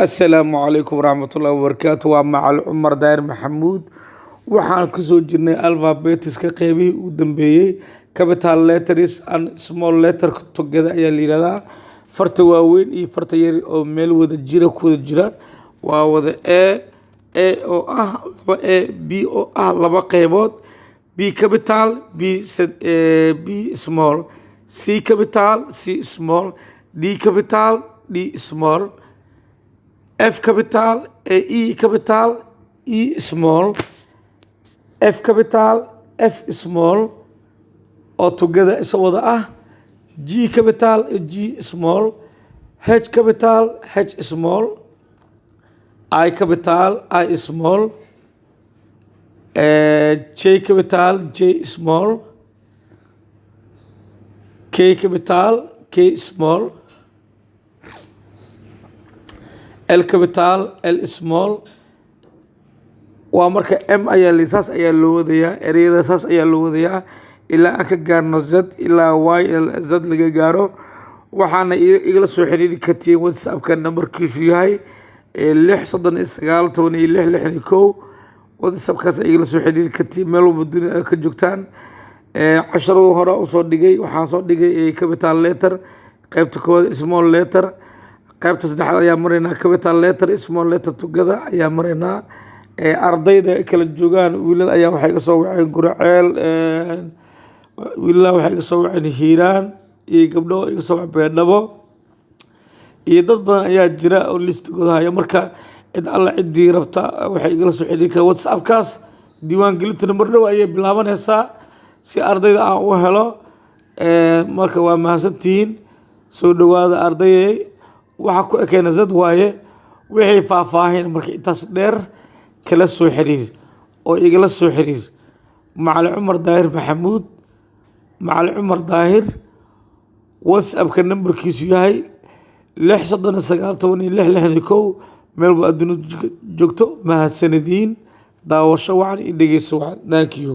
السلام عليكم ورحمة الله وبركاته ومع العمر داير محمود waxaan ku soo jirnay alphabetiska qeybihii u dambeeyay capital letters and small letter together ayaa la yiraahdaa farta waaweyn iyo farta yar oo meel wada jira ku wada jira waa wada a oo ah laba a b oo ah laba qeybood b capital b small c capital c small d capital d small F capital, E capital, E small, F capital, F small, all together is over G capital, G small, H capital, H small, I capital, I small, J capital, J small, K capital, K small, L capital L small waa marka M ayaa liisaas ayaa loo wadayaa ereyada saas ayaa loo wadayaa ilaa aan ka gaarno Z ilaa Y Z laga gaaro waxaana igala soo xiriiri kartiin WhatsApp-ka numberkiisu yahay 639 WhatsApp-kaas igala soo xiriiri kartiin meel walba dunida ka joogtaan casharada hore u soo dhigay waxaan soo dhigay capital letter qaybta koowaad small letter qaybta saddexaad ayaa mareynaa capital letter small letter together ayaa mareynaa ardayda kala joogaan wiilal ayaa waxay ka soo waceen Guraceel wiilal waxay ka soo waceen Hiiraan iyo gabdho iga soo waceen Beedhabo iyo dad badan ayaa jira oo listigooda haya marka cid alla cidii rabta waxay igala soo xiriiri kartaa WhatsApp-kaas diiwaan gelinta number dhow ayay bilaabanaysaa si ardayda aan u helo marka waa mahadsantihiin soo dhawaada ardayay waxa ku ekayna zad waaye wixii faahfaahin marka intaas dheer kala soo xiriir oo igala soo xiriir macallin Umar Daahir Maxamuud macallin Umar Daahir WhatsApp-ka numberkiisu yahay 639 meel baa adduunka joogto mahadsanidin daawasho wacan iyo dhegeyso wacan thank you